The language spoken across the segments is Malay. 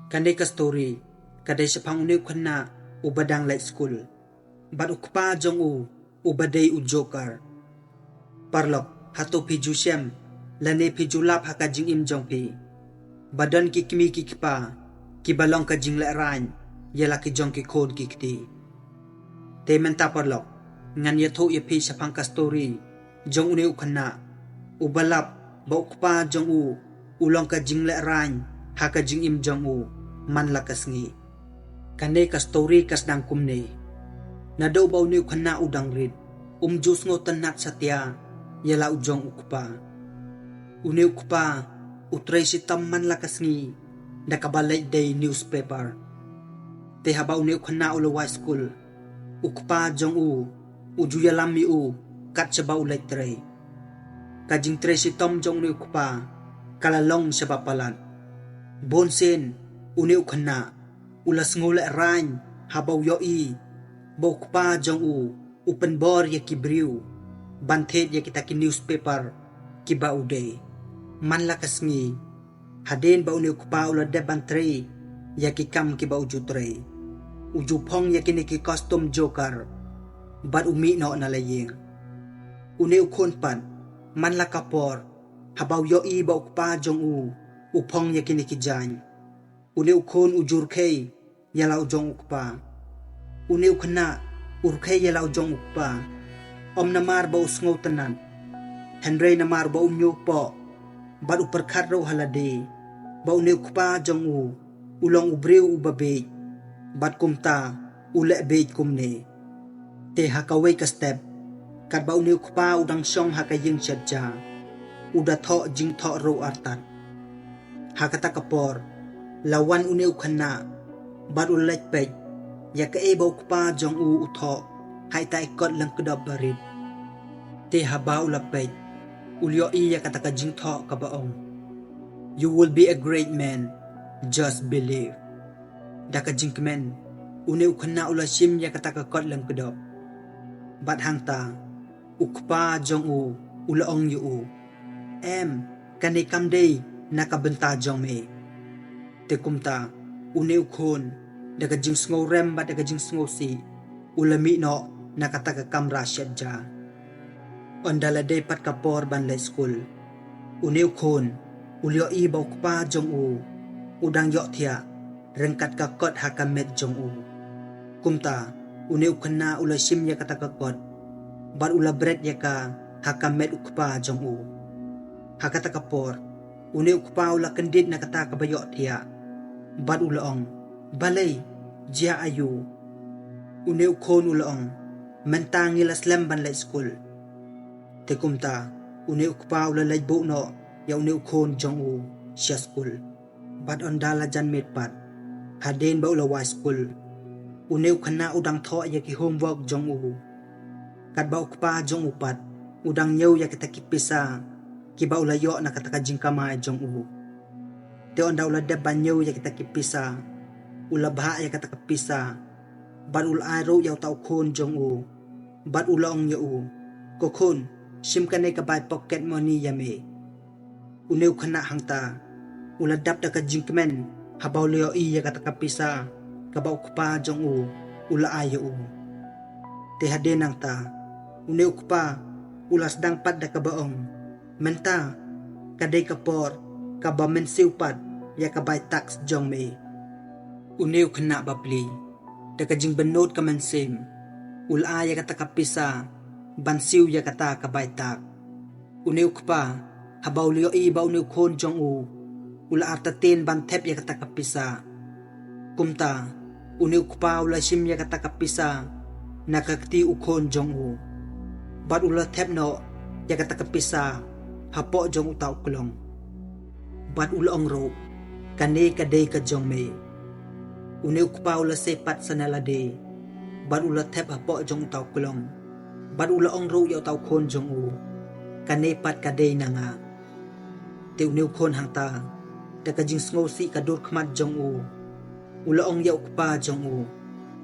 Kande ka story, kadai sepang uniu kena ubadang light school. Bat ukpa jong ubadai ujokar. Parlok hato pi jusem, lane pi julap haka jing im jong pi. Badan ki kimi ki kipa, ki balong ka jing lek rain, yala ki jong ki kod ki kti. Te menta parlok, ngan yato ya pi sepang ka story, jong uniu kena, ubalap ba ukpa jong ulong ka jing lek rain, haka jing im jong man lakas ngi. Kande ka story kas dang kumne. Nado ba uniu kena udang rid, jus ngo tenat satya, yala ujong ukpa. Uniu ukpa, utray si tamman lakas ngi, nakabalay day newspaper. Te haba uniu kena ulaway school, ukpa jong ujuyalami kat saba ulay tray. Kajing tray si tom jong uniu ukpa, kalalong saba palat. Bonsen, uniu kena, ulas ngulek rain, habaw yoi, bau pa jong open bor ya kibriu, bantet ya kita ki newspaper, kiba uday. Man lakas ngi, haden ba uniu pa ula de bantre, ya ki kam kiba uju tre. Uju pong ya kini ki custom joker, bat umi no na laying. Uniu konpan, man lakapor, habaw yoi bau pa jong upong ya kini ki jan. Uniu kon ujur kay, yala ujong ukpa. Uniu kena, urkay yala ujong ukpa. Om namar ba usngaw tanan. Henry namar ba unyo po. Bat uperkat raw halade. Ba uniu ukpa jong ulong ubriw ubabay. Bat kumta, ule bait kumne. Te hakaway ka step. Kat ba uniu ukpa udang syong hakaying syadja. Uda to jing to raw artan. Hakata kapor. Lawan uniu kena, bat ulet pej, ya ke ebo kupa jong uto, hai ta ikot lang kedap barid. Te haba ulapej, ulyo iya kata kajing to kabaong. You will be a great man, just believe. Da kajing kemen, uniu kena ulasim ya kata kakot lang kedap. Bat hangta, ukpa jong ulaong yu kani kamday nakabenta jong me. Te kumta, uniu kon, daga jing sngo rem ba daga jing sngo si, ulami no, nakataga kamra syadja. Ondala day pat kapor ban lay school. Uniu kon, ulyo ibaw kpa jong udang yok tiya, rengkat kakot hakamet jong Kumta, uniu kena ula sim ya katakakot, bar ula bread ya ka hakamet ukpa jong Hakata kapor, uniu kpa ula kendit na katakabayok tiya, bat ulaong, balay, jia ayu. Uniu kon ulaong, mentang ilas lemban lay school. Te kumta, uniu kpa ula lay bu no, ya uniu kon jong siya school. Bat ondala jan mitpat, haden ba ula wa school. Uniu kena udang to ya ki homework jong Kat ba ukpa jong upat, udang nyaw ya kita kipisa, kiba ula yo na kataka jingkamay jong Te onda ula de banyo ya kita kipisa, ula baha ya kita kipisa, bat ula aro ya tau kon jong bat ula ong ya kokon, sim kane ka bay pocket money ya me. Uniu kena hangta, ula dap da ka jingkemen, habaw leo ya kata kipisa, kabaw kupa jong ula ayo Te hadenang ta, uniu kupa, ula sedang pad da kabaong, menta, kadai kapor, kaba mensiupat, ya kabay tax jong me. Uniu kena babli, da kajing benot ka mensim, ula ya kata kapisa, bansiu ya kata kabay tak. Uniu kpa, habaw liyo iba uniu kon jong ula artatin bantep ya kata kapisa. Kumta, uniu kpa ula sim ya kata kapisa, nakakti ukon jong Bat ula tep no, ya kata kapisa, hapo jong utaw kulong. Bat ulaong ro, kane kadey ka jong me. Uniu kpa ula sepat sa nalade, bat ula tep hapo jong utaw kulong. Bat ulaong ro yaw taw kon jong kane pat kadey na nga. Te uniu kon hangta, daka jing sngo si kadur kmat jong ulaong yaw kpa jong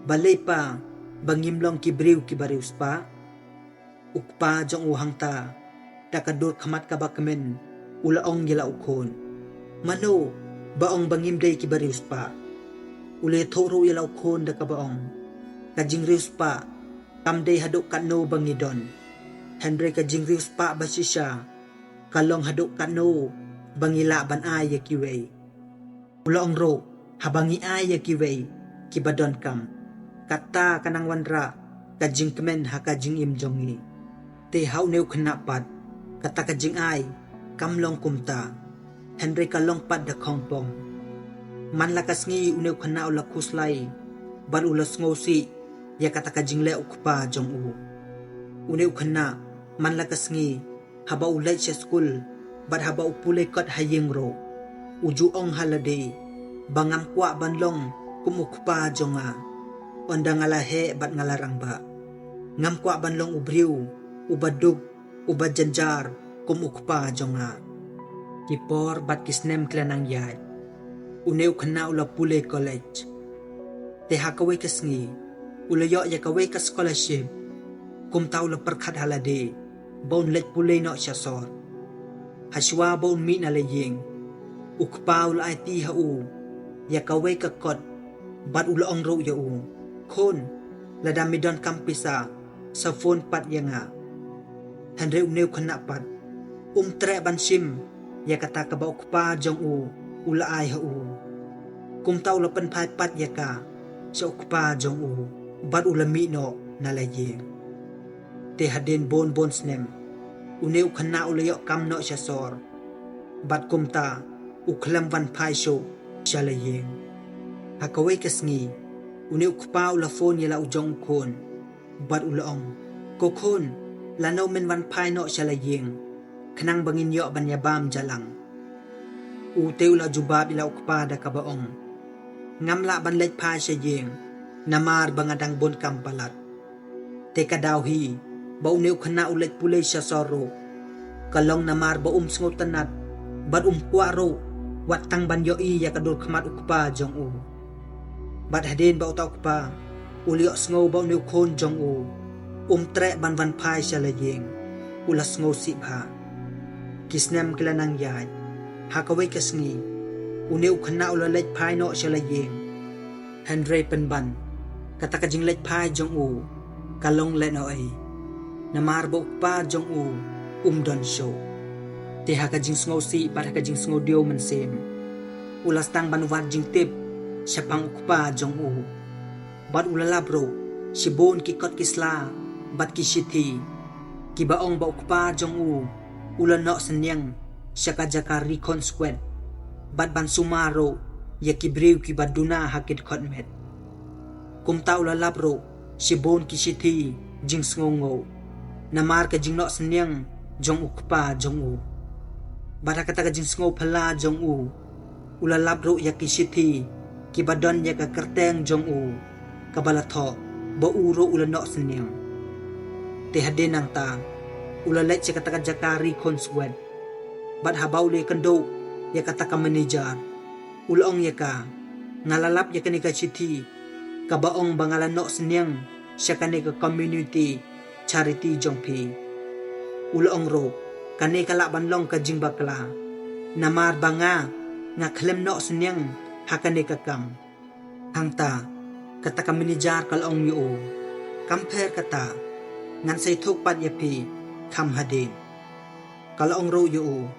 balay pa, bangimlong kibriw kibarius pa. Ukpa jong hangta, dakadur kamat kabakamen, ulaong yala ukon. Mano, baong bangim day kibarius pa. Uli thoro ilaw kon da ka baong. Kajing rius pa, kam day hadok kano bangidon. Henry kajing rius pa basisya, kalong hadok kano bangila ban ay kiway. Ulaong ro, habangi ay kiway, kibadon kam. Kata kanang wanra, kajing kemen ha kajing imjongi. Te hau neu kenapat, kata kajing ay, kamlong kumta. Henry kalong pat da kongpong. Man lakas ngi uneu kena ula kuslay, ban ulas ngosi, ya kata kajing le ukpa jong u. Uneu kena, man lakas ngi, haba ulay siya school, bat haba upulay kot hayeng ro. Uju ong halade, bangam kwa banlong, kumukpa jong a. Onda ngalahe bat ngalarang ba. Ngam kwa banlong ubriw, ubadug, ubadjanjar, kumukpa jong a. Kipor bat kisnem klanang yay. Uneu kena ula pulay college. Te hakaway kasngi, ulayo ya kaway ka scholarship. Kumta ula perkat halade, baun let pulay no siya sor. Haswa baun mi na laying. Ukpa ula ay ti hau, ya kaway ka kot, bat ula ong ro ya u. Kon, ladamidon kampisa, sa phone pat ya nga. Henry uneu kena pat, tre ban sim, ya kata ka ba ukpa jong u, ula ay hau. Kumta ula panpay pat ya ka, sa ukpa jong u, bat ula mi no na laying. Te hadin bon snem, uneu kena ula yok kam no siya sor, bat kumta, uklam van pai show siya laying. Hakaway kasngi, uneu kupa ula phone yala ujong kon, bat ula ong, kokon, lanaw men van pai no siya laying, kanang bangin yok banyabam jalang. Ute ula jubab ila ukpa da kabaong, ngamla ban let pai siya ying, namar bangadang bon kampalat. Teka daw hi, ba uneu kena ulit pulay siya soro, kalong namar ba sngotanat, bat kwa ro, watang banyo iya kadul kamat ukpa jong u. Bat hadin ba utaw ukpa, uliok sngo ba uneu kon jong u, tre ban van pai siya laying, ula sngo sibha. Kisnem kilanang yay, hakaway kasngi, uneu kena ula let pai no siya laying. Henry penban, kata kajing let pai jong u, kalong let no ay, namar ba ukpa jong u, don show. Te hakajing sngo si, bat hakajing sngo dio mensim. Ulas tang banuwag jing tip, siya pang ukpa jong u. Bat ulala bro, si bon kikot kisla, bat kishiti. Kibaong ba ukpa jong u, ulan no senyang, siya kajaka recon squad. Bat ban sumaro, ya kibriw kibaduna hakid kotmet. Kumta ulala bro, si bon kishiti, jing sngongo. Namar ka jing no senyang, jong ukpa jong u. Bata kata ka jing sngo pala jong u. Ulalab ro ya kishiti, kibadon ya ka kerteng jong u. Kabalato, ba uro ulanok senyang. Te hadin ang ta, ulalet siya kata ka jakari konswed. Bat habaw li kando, ya kata ka manager. Ulaong ya ka, ngalalap ya kanika chiti, kabaong bangalanok senyang, siya kanika community, charity jong pi. Ulaong ro, kani kalaban long ka jing bakla, namar banga, nga klem no senyang, hakani kakam. Hangta, kata ka manager kalaong yu, kamper kata, ngan say tukpat yapi, kam hadin. Kalaong ro yu,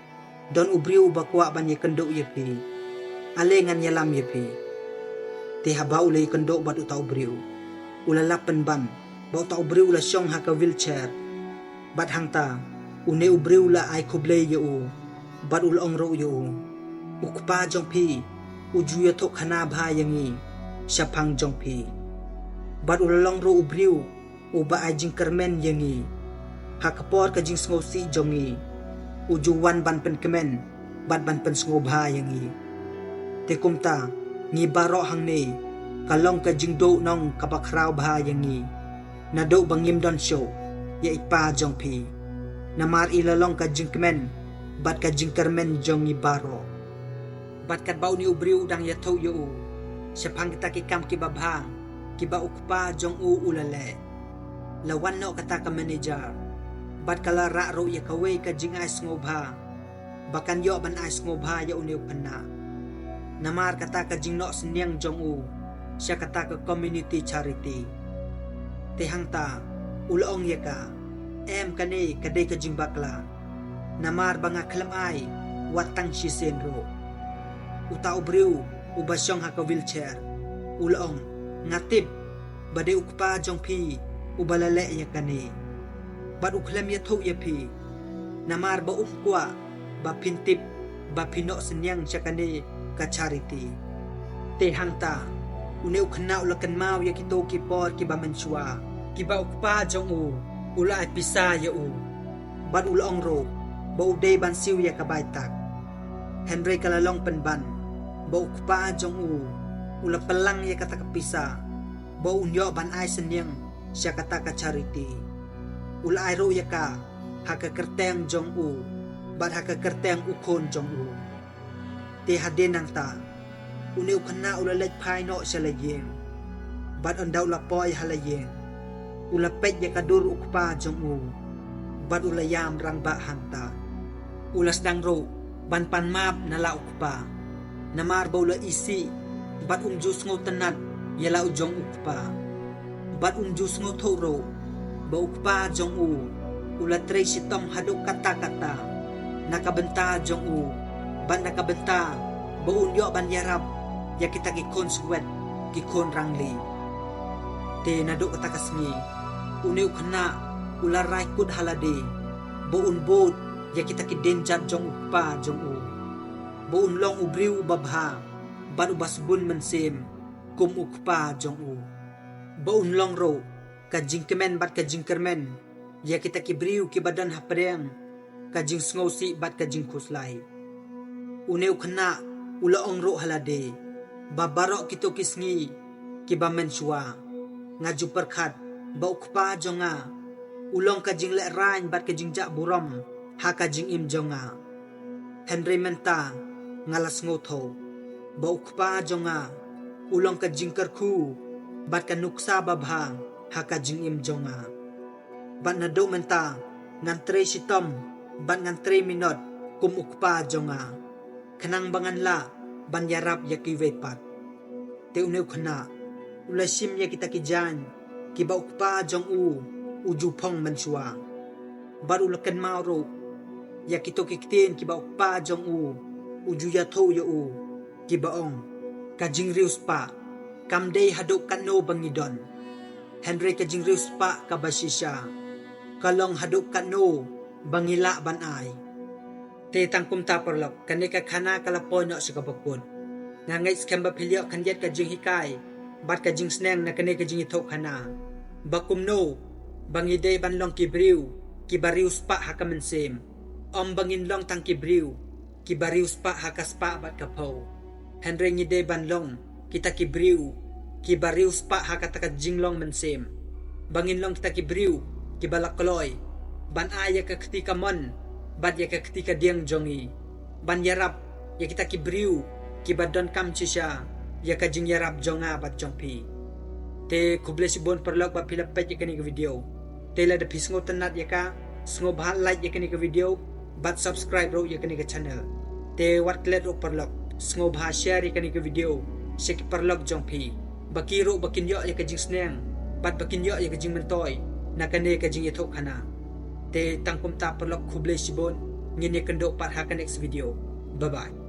don ubriu bakwa banya kendo yapi, ale ngan yalam yapi. Te habaw lay kendo bat utaw ubriu, ulalapan ban, ba utaw ubriu la siyong haka wheelchair, bat hangta, une ubriu la ay kublay yu, bat ulong ro yu, ukpa jong pi, ujuya tok hanab hayangi, siya pang jong pi. Bat ulalong ro ubriu, uba ay jing kermen yangi, hakapor ka jing sngosi jongi, ujuwan ban pen kemen, bat ban pen sngob hayangi. Te kumta, ngi baro hang ni, kalong ka jing do nong kabakraw bahayangi, na do bangim don show, ya ipa jong pi. Namar ilalong ka jing kemen, bat ka jing kermen jong ngi baro. Bat kat bau ni ubriu dang ya tau yu, siya pang kita kikam kibabha, kiba ukpa jong u ulale. Lawan no kata ka manager, bat kala ro ya kaway ka jing ay sngoba, bakan yo ban ay sngoba ya uniw pana. Namar kata ka jing nok senyang jong u sya kata ka community charity. Te hang ta ulong ya ka em kane kadai ka jing bakla. Namar banga klam ai watang shi senro. Uta ubriu ubasyong ha ka wheelchair. Ulong ngatip bade ukpa jong pi ubalale ya kane. Bad uklam ya thok ya pi. Namar ba kwa ba pintip ba pinok senyang sya kane ka charity. Te hang ta uneu khna ulakan mau ya kito ki por ki ba mensua ki ba ukpa jong u ula ai pisa ya u bad ulong ro ba udai ban siu ya ka baitak Henry kalalong penban ba ukpa jong u ula pelang ya kata ka pisa ba unyo ban ai senyang sya kata ka charity ula ai ro ya ka haka kerteng jong u bad haka kerteng ukon jong u te hadenang ta uneu khna ula lek phai no salayeng bad andau la poi halayeng ula pet ya kadur ukpa jong u bad ula yam rang ba hanta ulas dang ro ban pan map nala ukpa namar ba ula isi bad jus ngo tenat yala ujong ukpa bad jus ngo thoro ba ukpa jong u ula tre sitom haduk kata-kata nakabenta jong u ban nakabenta ba unyo ban yarap ya kita ki konsuet ki kon rangli te naduk kata kasngi uneu khna ula rai kut halade bo un bot ya kita ki denjat jong ukpa jong u bo un long ubriu babha ban ubas bun mensem kum ukpa jong u bo un long ro ka jingkemen bat ka jingkermen ya kita ki briu ki badan hapreng ka jing sngosi bat ka jing khuslai uneu khna ula ong ro halade babarok kito kisngi kiba mensua ngaju perkhat ba ukpa jonga ulong ka jing le rain bat ka jing ja buram ha ka jing im jonga Henry menta ngalas ngotho ba ukpa jonga ulong ka jing kerku bat ka nuksa babha ha ka jing im jonga bat na do menta ngan 3 sitom bat ngan 3 minot kum ukpa jonga khanang bangan la ban yarap ya ki vepat te uneu khna ula sim ya kita ki jan ki ba ukpa jong u uju phong mensua baru lekan mauro ya kito ki ktin ki ba ukpa jong u uju ya tho ya u ki ba ong ka jing rius pa kam dei haduk kan no bangidon Henry ka jing rius pa ka basisya kalong haduk kan no bangila ban ai te tangkum ta perlok kanika khana kala pono sa kapakod nga ngay skamba pilyo kanjet ka jing hikai bat ka jing sneng na kanika jing ithok khana bakum no bangide ban long kibriu kibarius pa hakamensem om bangin long tang kibriu kibarius pa hakaspa bat kapo Henry ngide ban long kita kibriu kibarius pa hakataka jing long mensem bangin long kita kibriu kibalakloy ban aya ka ketika mon bad ya ka ketika diang jongi ban yarap ya kita kibriu kibadon kam chisha ya ka jing yarap jonga bat jongpi te kublesi bon perlok ba pilapet ya kani video te la de pisngo tanat ya ka sngo bah like ya kani video bat subscribe ro ya kani channel te wat klet ro perlok sngo bah share ya kani video sek perlok jongpi bakiro bakinyo ya ka jing sneng bat bakinyo ya ka jing mentoy na kani ka jing ithok khana te tangkum ta perlok kublesi bon ngini kendo par ha ka next video bye bye.